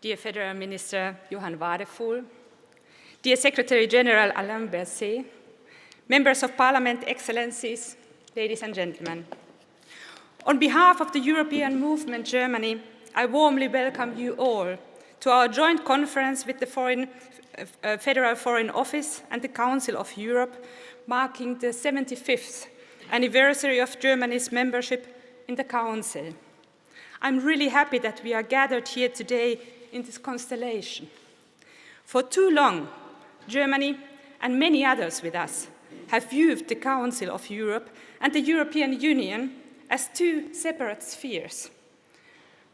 dear Federal Minister Johan Wadefull, dear Secretary General Alain Berset, Members of Parliament, Excellencies, ladies and gentlemen. On behalf of the European Movement Germany, I warmly welcome you all to our joint conference with the Federal Foreign Office and the Council of Europe, marking the 75th anniversary of Germany's membership in the Council. I'm really happy that we are gathered here today in this constellation. For too long, Germany and many others with us have viewed the Council of Europe and the European Union as two separate spheres.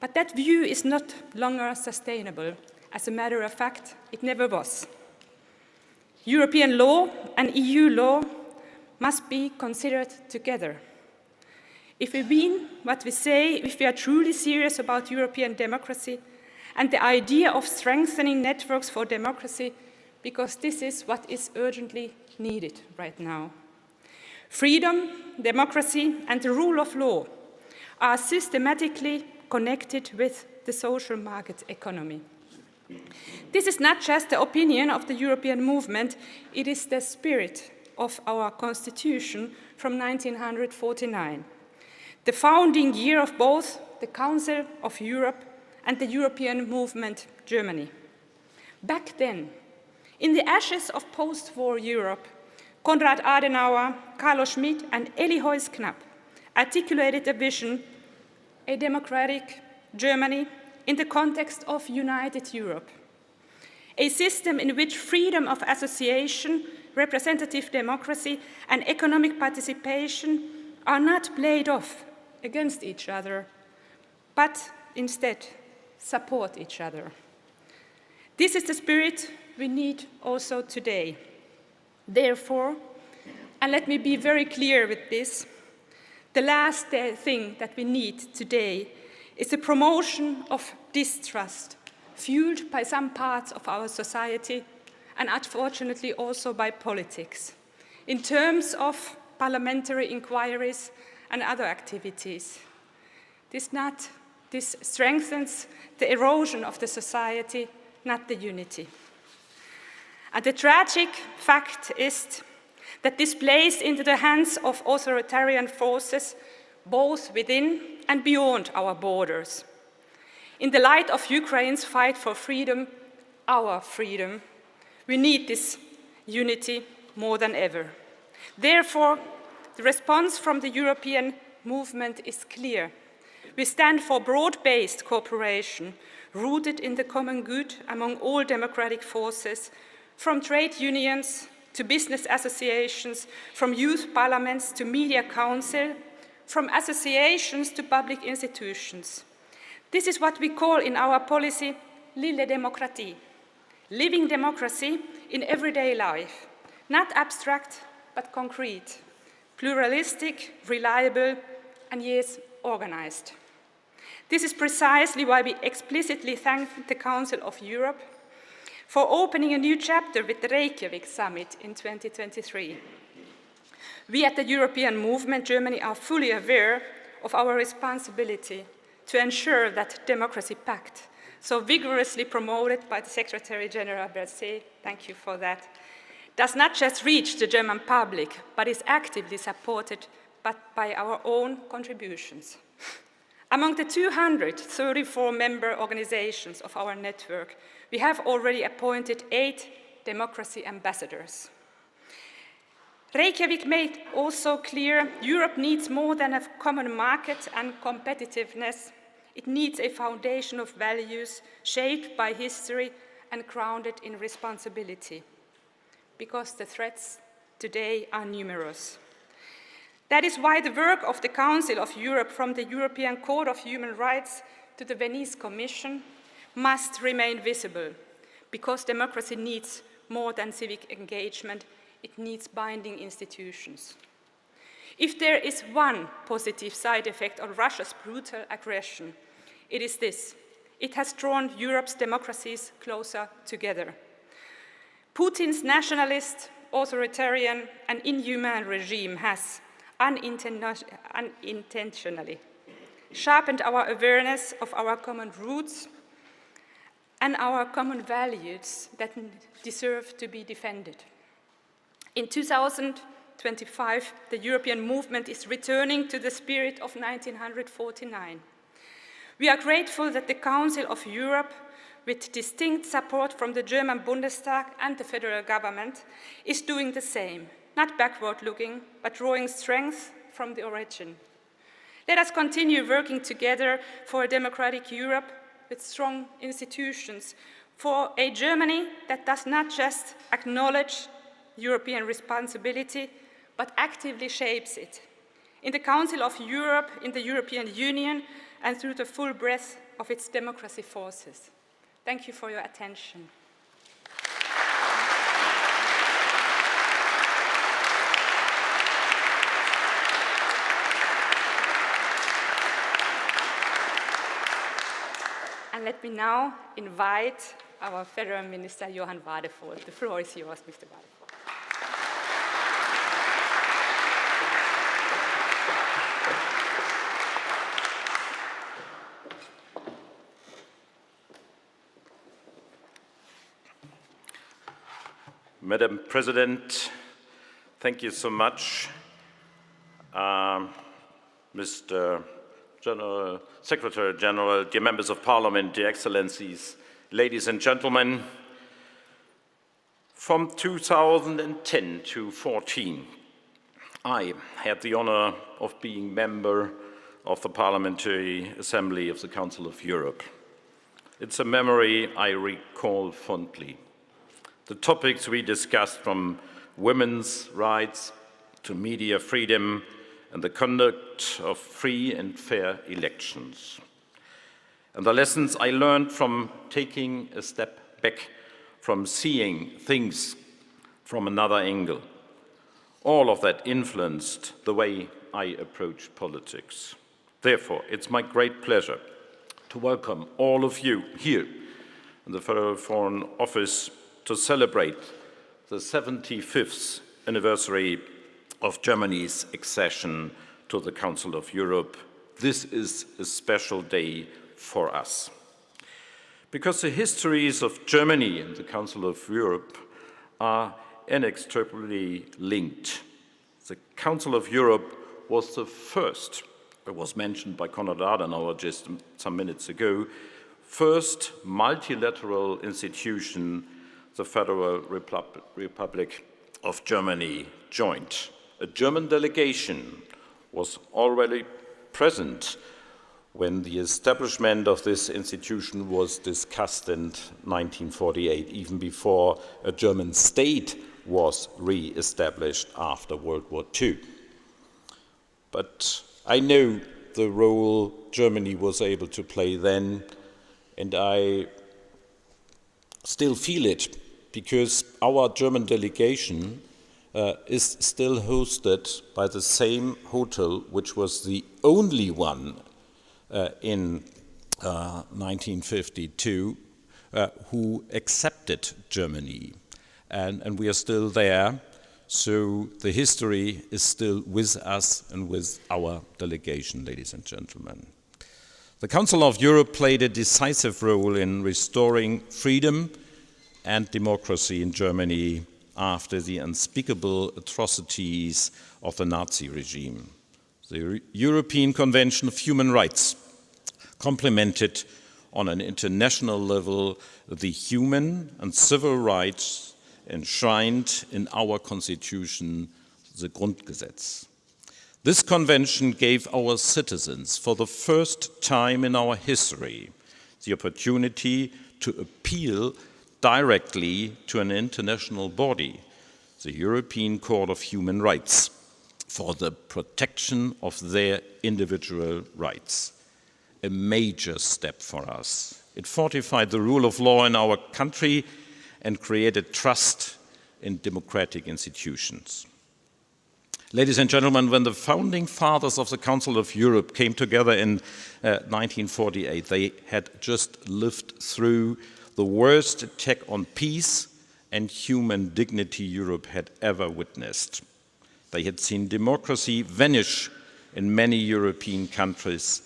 But that view is not longer sustainable. As a matter of fact, it never was. European law and EU law must be considered together. If we mean what we say, if we are truly serious about European democracy and the idea of strengthening networks for democracy, because this is what is urgently needed right now. Freedom, democracy, and the rule of law are systematically connected with the social market economy. This is not just the opinion of the European movement, it is the spirit of our Constitution from 1949, the founding year of both the Council of Europe and the European Movement Germany. Back then, in the ashes of post-war Europe, Konrad Adenauer, Carlo Schmitt, and Elie Heuss-Knapp articulated a vision, a democratic Germany in the context of united Europe, a system in which freedom of association, representative democracy, and economic participation are not played off against each other, but instead support each other. This is the spirit we need also today. Therefore, and let me be very clear with this, the last thing that we need today is the promotion of distrust, fueled by some parts of our society and unfortunately also by politics, in terms of parliamentary inquiries and other activities. This strengthens the erosion of the society, not the unity. And the tragic fact is that this plays into the hands of authoritarian forces, both within and beyond our borders. In the light of Ukraine's fight for freedom, our freedom, we need this unity more than ever. Therefore, the response from the European movement is clear. We stand for broad-based cooperation, rooted in the common good among all democratic forces, from trade unions to business associations, from youth parliaments to media council, from associations to public institutions. This is what we call in our policy Lille Demokratie, living democracy in everyday life, not abstract but concrete, pluralistic, reliable, and yes, organized. This is precisely why we explicitly thank the Council of Europe for opening a new chapter with the Reykjavik Summit in 2023. We at the European Movement Germany are fully aware of our responsibility to ensure that Democracy Pact, so vigorously promoted by the Secretary General Berset, thank you for that, does not just reach the German public, but is actively supported by our own contributions. Among the 234 member organizations of our network, we have already appointed 8 democracy ambassadors. Reykjavik made also clear Europe needs more than a common market and competitiveness. It needs a foundation of values shaped by history and grounded in responsibility, because the threats today are numerous. That is why the work of the Council of Europe, from the European Court of Human Rights to the Venice Commission, must remain visible, because democracy needs more than civic engagement, it needs binding institutions. If there is one positive side effect of Russia's brutal aggression, it is this: it has drawn Europe's democracies closer together. Putin's nationalist, authoritarian, and inhuman regime has unintentionally sharpened our awareness of our common roots and our common values that deserve to be defended. In 2025, the European movement is returning to the spirit of 1949. We are grateful that the Council of Europe, with distinct support from the German Bundestag and the federal government, is doing the same, not backward-looking, but drawing strength from the origin. Let us continue working together for a democratic Europe with strong institutions, for a Germany that does not just acknowledge European responsibility, but actively shapes it. In the Council of Europe, in the European Union, and through the full breadth of its democracy forces. Thank you for your attention. And let me now invite our Federal Minister, Johann Wadephul. The floor is yours, Mr. Wadephul. Madam President, thank you so much. Mr. Secretary General, dear members of Parliament, dear Excellencies, ladies and gentlemen, from 2010 to 14, I had the honor of being member of the Parliamentary Assembly of the Council of Europe. It's a memory I recall fondly. The topics we discussed, from women's rights to media freedom and the conduct of free and fair elections. And the lessons I learned from taking a step back, from seeing things from another angle. All of that influenced the way I approach politics. Therefore, it's my great pleasure to welcome all of you here in the Federal Foreign Office to celebrate the 75th anniversary of Germany's accession to the Council of Europe. This is a special day for us. Because the histories of Germany and the Council of Europe are inextricably linked. The Council of Europe was the first, it was mentioned by Konrad Adenauer just some minutes ago, first multilateral institution the Federal Republic of Germany joined. A German delegation was already present when the establishment of this institution was discussed in 1948, even before a German state was re-established after World War II. But I know the role Germany was able to play then, and I still feel it, because our German delegation is still hosted by the same hotel which was the only one in 1952 who accepted Germany. And we are still there, so the history is still with us and with our delegation, ladies and gentlemen. The Council of Europe played a decisive role in restoring freedom and democracy in Germany after the unspeakable atrocities of the Nazi regime. The European Convention of Human Rights complemented on an international level the human and civil rights enshrined in our Constitution, the Grundgesetz. This convention gave our citizens, for the first time in our history, the opportunity to appeal directly to an international body, the European Court of Human Rights, for the protection of their individual rights. A major step for us. It fortified the rule of law in our country and created trust in democratic institutions. Ladies and gentlemen, when the founding fathers of the Council of Europe came together in 1948, they had just lived through the worst attack on peace and human dignity Europe had ever witnessed. They had seen democracy vanish in many European countries,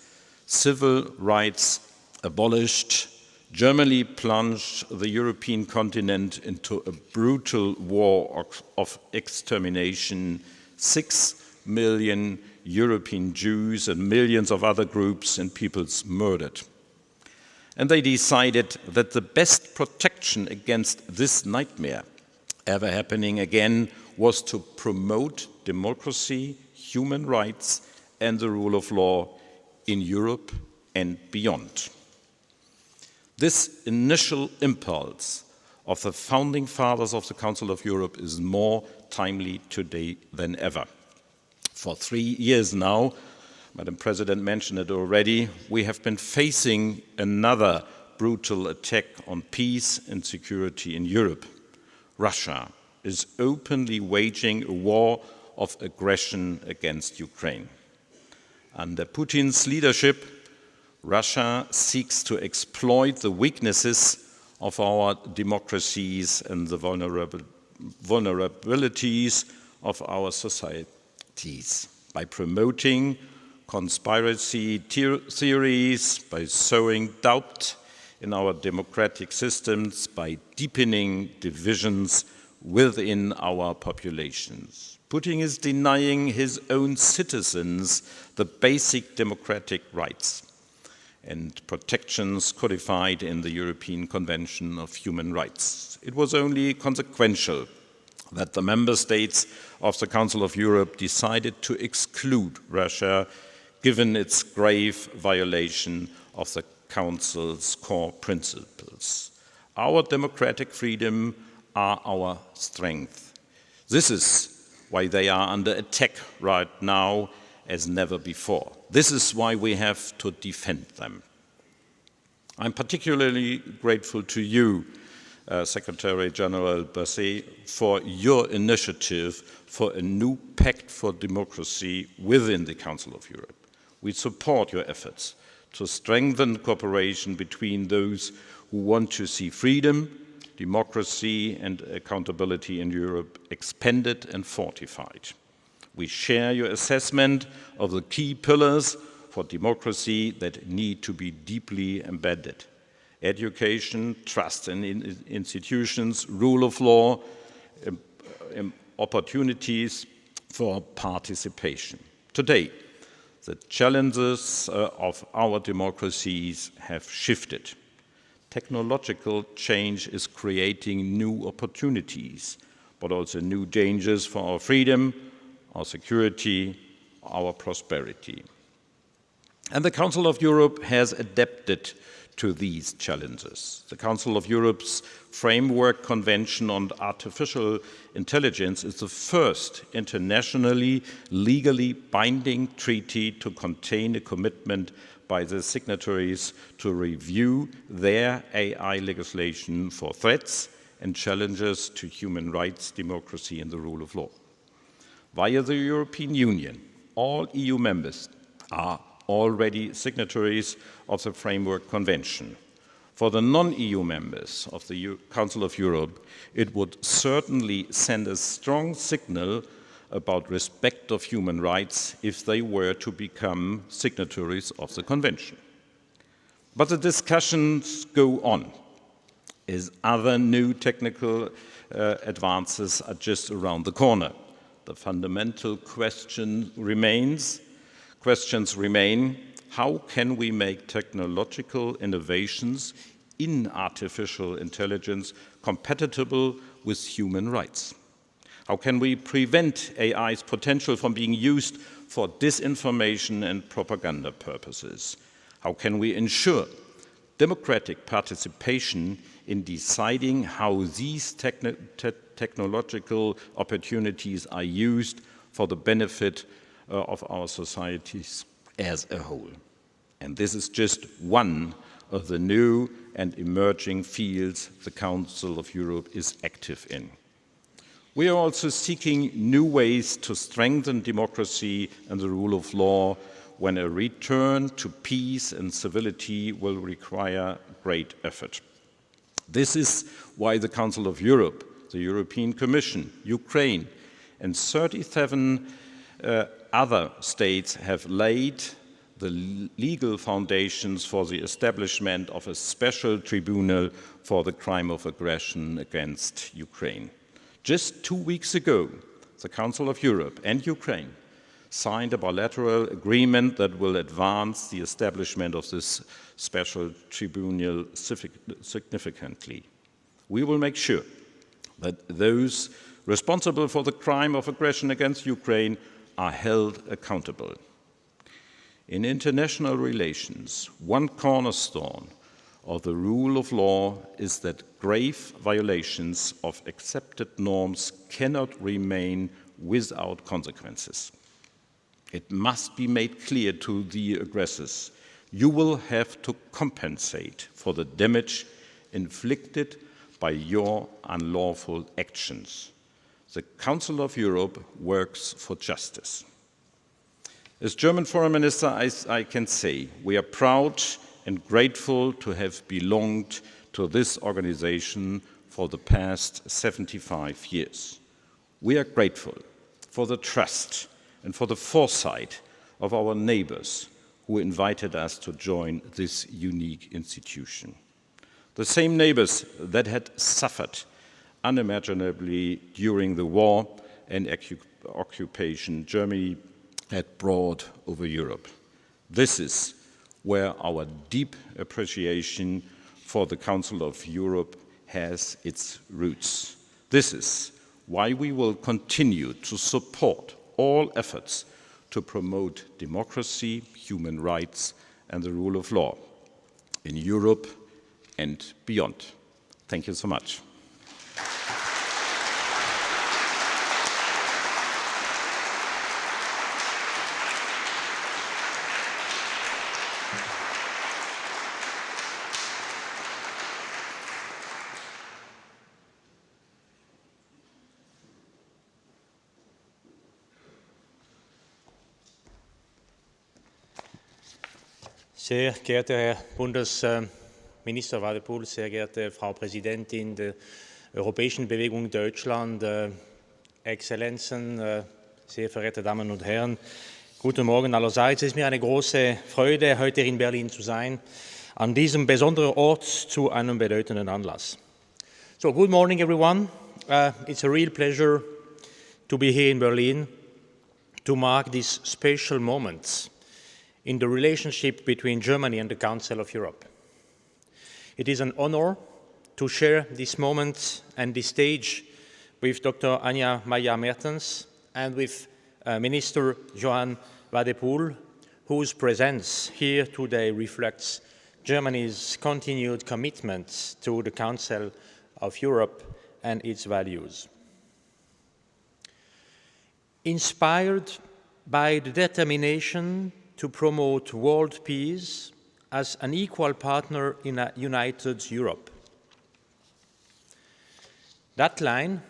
civil rights abolished, Germany plunged the European continent into a brutal war of extermination. 6 million European Jews and millions of other groups and peoples murdered. And they decided that the best protection against this nightmare ever happening again was to promote democracy, human rights, and the rule of law in Europe and beyond. This initial impulse of the founding fathers of the Council of Europe is more timely today than ever. For 3 years now, Madam President mentioned it already, we have been facing another brutal attack on peace and security in Europe. Russia is openly waging a war of aggression against Ukraine. Under Putin's leadership, Russia seeks to exploit the weaknesses of our democracies and the vulnerabilities of our societies by promoting conspiracy theories, by sowing doubt in our democratic systems, by deepening divisions within our populations. Putin is denying his own citizens the basic democratic rights and protections codified in the European Convention of Human Rights. It was only consequential that the member states of the Council of Europe decided to exclude Russia, given its grave violation of the Council's core principles. Our democratic freedom are our strength. This is why they are under attack right now as never before. This is why we have to defend them. I'm particularly grateful to you, Secretary General Berset, for your initiative for a new pact for democracy within the Council of Europe. We support your efforts to strengthen cooperation between those who want to see freedom, democracy, and accountability in Europe expanded and fortified. We share your assessment of the key pillars for democracy that need to be deeply embedded: education, trust in institutions, rule of law, opportunities for participation. Today, the challenges of our democracies have shifted. Technological change is creating new opportunities, but also new dangers for our freedom, our security, our prosperity. And the Council of Europe has adapted to these challenges. The Council of Europe's Framework Convention on Artificial Intelligence is the first internationally legally binding treaty to contain a commitment by the signatories to review their AI legislation for threats and challenges to human rights, democracy, and the rule of law. Via the European Union, all EU members are already signatories of the Framework Convention. For the non-EU members of the Council of Europe, it would certainly send a strong signal about respect of human rights if they were to become signatories of the Convention. But the discussions go on, as other new technical advances are just around the corner. The fundamental questions remain, how can we make technological innovations in artificial intelligence compatible with human rights? How can we prevent AI's potential from being used for disinformation and propaganda purposes? How can we ensure democratic participation in deciding how these technological opportunities are used for the benefit of our societies as a whole? And this is just one of the new and emerging fields the Council of Europe is active in. We are also seeking new ways to strengthen democracy and the rule of law when a return to peace and civility will require great effort. This is why the Council of Europe, the European Commission, Ukraine, and 37 other states have laid the legal foundations for the establishment of a special tribunal for the crime of aggression against Ukraine. Just 2 weeks ago, the Council of Europe and Ukraine signed a bilateral agreement that will advance the establishment of this special tribunal significantly. We will make sure that those responsible for the crime of aggression against Ukraine are held accountable. In international relations, one cornerstone of the rule of law is that grave violations of accepted norms cannot remain without consequences. It must be made clear to the aggressors, you will have to compensate for the damage inflicted by your unlawful actions. The Council of Europe works for justice. As German Foreign Minister, I can say we are proud and grateful to have belonged to this organization for the past 75 years. We are grateful for the trust and for the foresight of our neighbors who invited us to join this unique institution. The same neighbors that had suffered unimaginably during the war and occupation Germany had brought over Europe. This is where our deep appreciation for the Council of Europe has its roots. This is why we will continue to support all efforts to promote democracy, human rights, and the rule of law in Europe and beyond. Thank you so much. Sehr geehrter Herr Bundesminister Wadepool, sehr geehrte Frau Präsidentin der Europäischen Bewegung Deutschland, Exzellenzen, sehr verehrte Damen und Herren, guten Morgen allerseits. Es ist mir eine große Freude, heute in Berlin zu sein, an diesem besonderen Ort zu einem bedeutenden Anlass. So, good morning everyone. It's a real pleasure to be here in Berlin to mark these special moments in the relationship between Germany and the Council of Europe. It is an honor to share this moment and this stage with Dr. Anja Maja Mertens and with Minister Johann Wadepool, whose presence here today reflects Germany's continued commitment to the Council of Europe and its values. Inspired by the determination to promote world peace as an equal partner in a united Europe. That line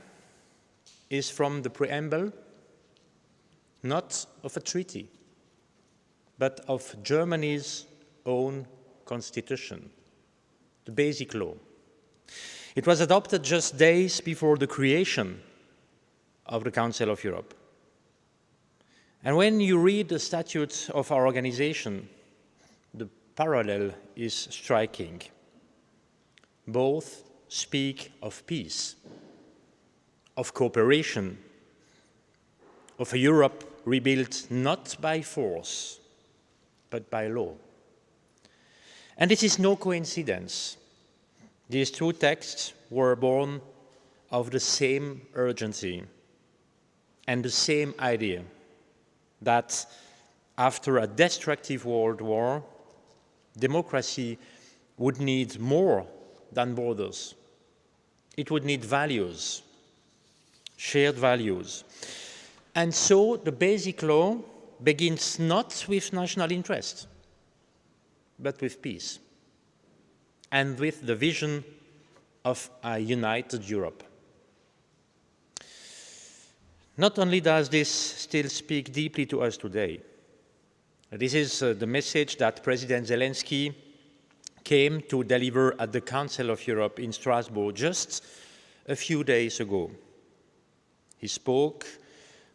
is from the preamble, not of a treaty, but of Germany's own constitution, the Basic Law. It was adopted just days before the creation of the Council of Europe. And when you read the statutes of our organization, the parallel is striking. Both speak of peace, of cooperation, of a Europe rebuilt not by force, but by law. And this is no coincidence. These two texts were born of the same urgency and the same idea that after a destructive world war, democracy would need more than borders. It would need values, shared values. And so the Basic Law begins not with national interest, but with peace and with the vision of a united Europe. Not only does this still speak deeply to us today, this is the message that President Zelensky came to deliver at the Council of Europe in Strasbourg just a few days ago. He spoke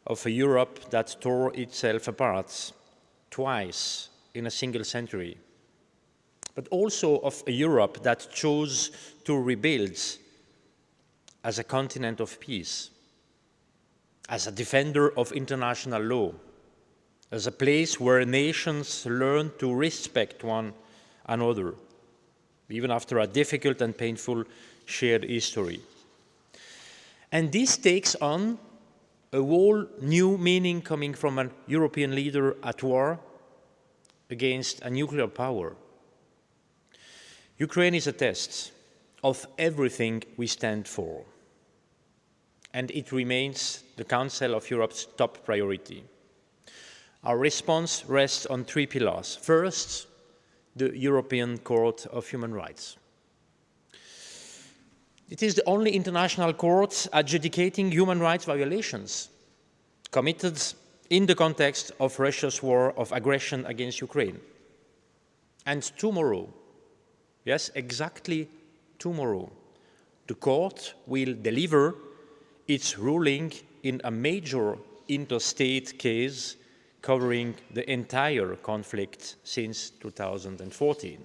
of a Europe that tore itself apart twice in a single century, but also of a Europe that chose to rebuild as a continent of peace, as a defender of international law, as a place where nations learn to respect one another, even after a difficult and painful shared history. And this takes on a whole new meaning coming from a European leader at war against a nuclear power. Ukraine is a test of everything we stand for, and it remains the Council of Europe's top priority. Our response rests on three pillars. First, the European Court of Human Rights. It is the only international court adjudicating human rights violations committed in the context of Russia's war of aggression against Ukraine. And tomorrow, yes, exactly tomorrow, the court will deliver its ruling in a major interstate case covering the entire conflict since 2014.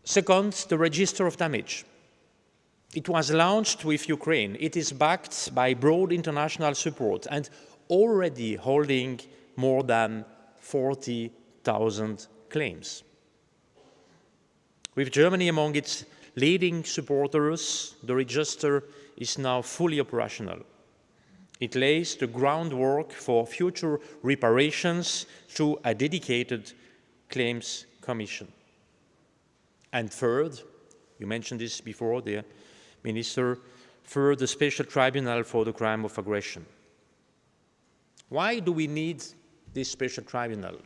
Second, the Register of Damage. It was launched with Ukraine. It is backed by broad international support and already holding more than 40,000 claims. With Germany among its leading supporters, the register is now fully operational. It lays the groundwork for future reparations through a dedicated claims commission. And third, you mentioned this before, dear Minister, third, the special tribunal for the crime of aggression. Why do we need this special tribunal?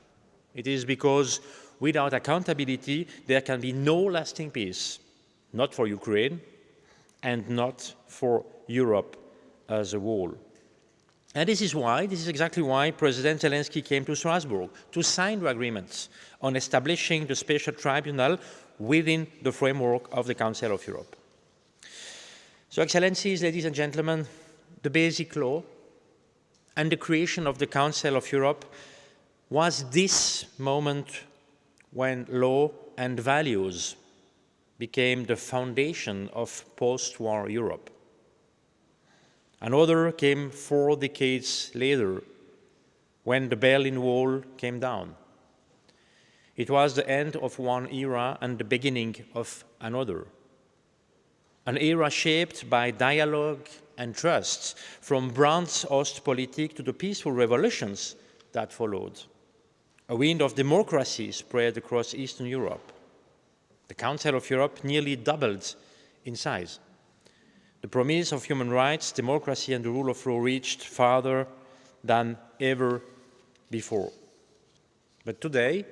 It is because without accountability, there can be no lasting peace, not for Ukraine and not for Europe as a whole. And this is exactly why President Zelensky came to Strasbourg, to sign the agreements on establishing the special tribunal within the framework of the Council of Europe. So, Excellencies, ladies and gentlemen, the basic law and the creation of the Council of Europe was this moment when law and values became the foundation of post-war Europe. Another came 4 decades later, when the Berlin Wall came down. It was the end of one era and the beginning of another. An era shaped by dialogue and trust, from Brandt's Ostpolitik to the peaceful revolutions that followed. A wind of democracy spread across Eastern Europe. The Council of Europe nearly doubled in size. The promise of human rights, democracy, and the rule of law reached farther than ever before. But today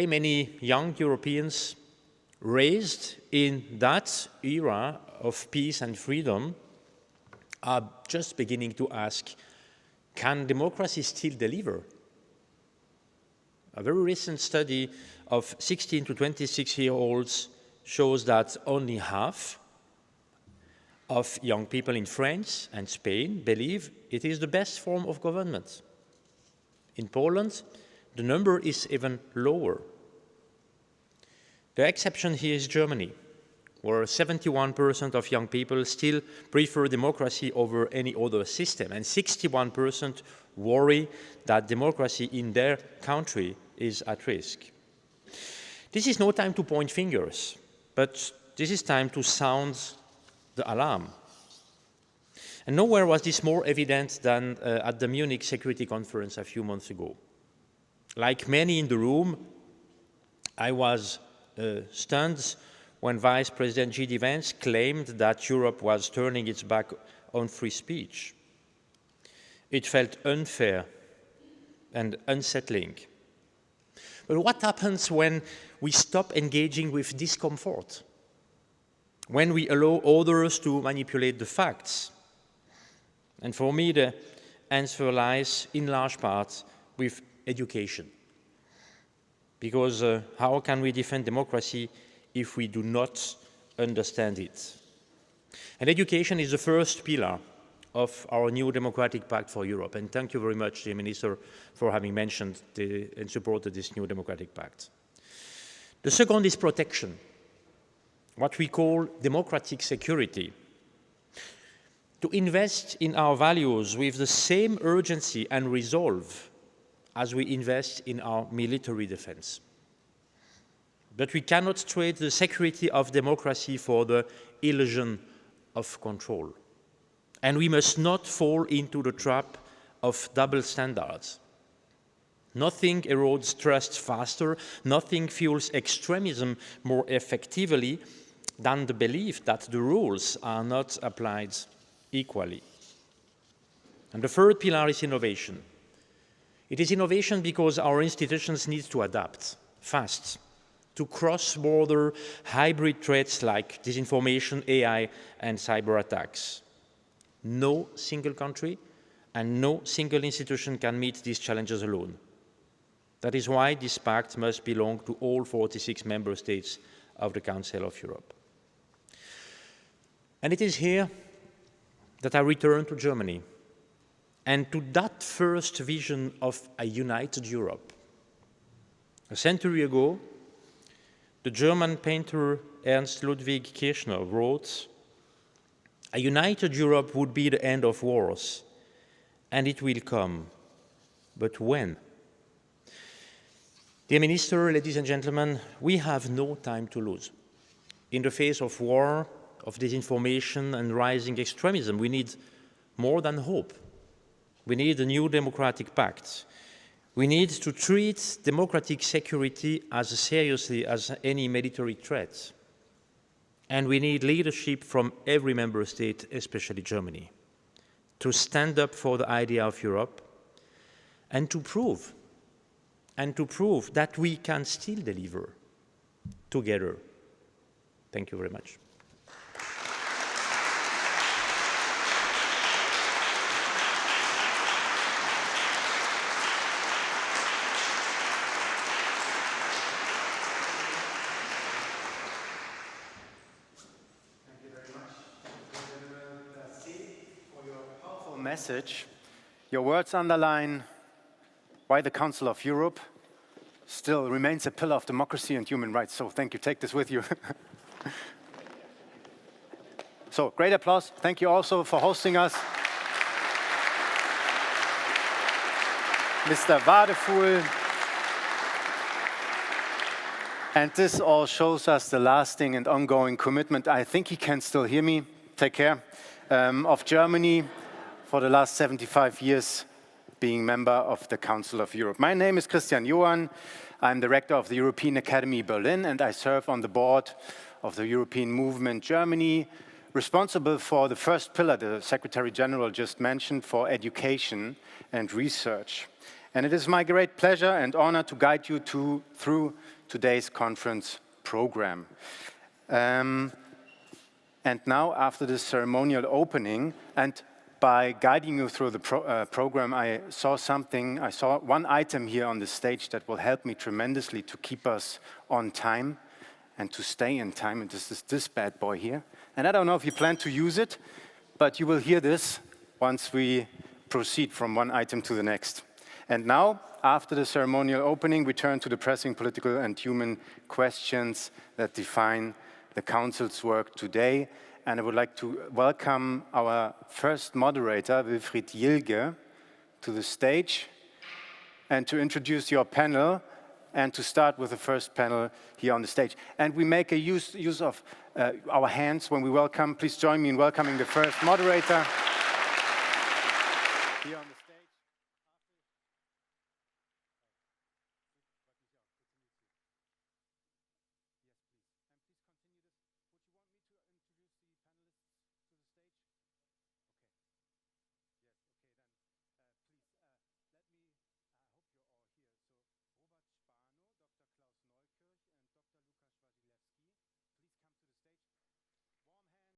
many young Europeans raised in that era of peace and freedom are just beginning to ask, can democracy still deliver? A very recent study of 16 to 26-year-olds shows that only half of young people in France and Spain believe it is the best form of government. In Poland, the number is even lower. The exception here is Germany, where 71% of young people still prefer democracy over any other system, and 61% worry that democracy in their country is at risk. This is no time to point fingers, but this is time to sound the alarm. And nowhere was this more evident than at the Munich Security Conference a few months ago. Like many in the room, I was stunned when Vice President J.D. Vance claimed that Europe was turning its back on free speech. It felt unfair and unsettling. But what happens when we stop engaging with discomfort? When we allow others to manipulate the facts? And for me, the answer lies in large part with education. Because how can we defend democracy if we do not understand it? And education is the first pillar of our new democratic pact for Europe. And thank you very much, dear Minister, for having mentioned and supported this new democratic pact. The second is protection, what we call democratic security. To invest in our values with the same urgency and resolve as we invest in our military defense. But we cannot trade the security of democracy for the illusion of control. And we must not fall into the trap of double standards. Nothing erodes trust faster, nothing fuels extremism more effectively than the belief that the rules are not applied equally. And the third pillar is innovation. It is innovation because our institutions need to adapt fast to cross-border hybrid threats like disinformation, AI, and cyber attacks. No single country and no single institution can meet these challenges alone. That is why this pact must belong to all 46 member states of the Council of Europe. And it is here that I return to Germany and to that first vision of a united Europe. A century ago, the German painter Ernst Ludwig Kirchner wrote, "A united Europe would be the end of wars, and it will come. But when?" Dear Minister, ladies and gentlemen, we have no time to lose. In the face of war, of disinformation and rising extremism, we need more than hope. We need a new democratic pact. We need to treat democratic security as seriously as any military threat. And we need leadership from every member state, especially Germany, to stand up for the idea of Europe and to prove that we can still deliver together. Thank you very much. Message. Your words underline why the Council of Europe still remains a pillar of democracy and human rights. So thank you. Take this with you. So great applause. Thank you also for hosting us. Mr. Wadefuhl. And this all shows us the lasting and ongoing commitment, I think he can still hear me, take care, of Germany for the last 75 years being member of the Council of Europe. My name is Christian Johann. I'm director of the European Academy Berlin, and I serve on the board of the European Movement Germany, responsible for the first pillar the Secretary General just mentioned, for education and research. And it is my great pleasure and honor to guide you through today's conference program. And now, after this ceremonial opening, and by guiding you through the program, I saw one item here on the stage that will help me tremendously to keep us on time and to stay in time, and this is this bad boy here. And I don't know if you plan to use it, but you will hear this once we proceed from one item to the next. And now, after the ceremonial opening, we turn to the pressing political and human questions that define the Council's work today. And I would like to welcome our first moderator, Wilfried Jilge, to the stage, and to introduce your panel, and to start with the first panel here on the stage. And we make a use of our hands when we welcome. Please join me in welcoming the first moderator.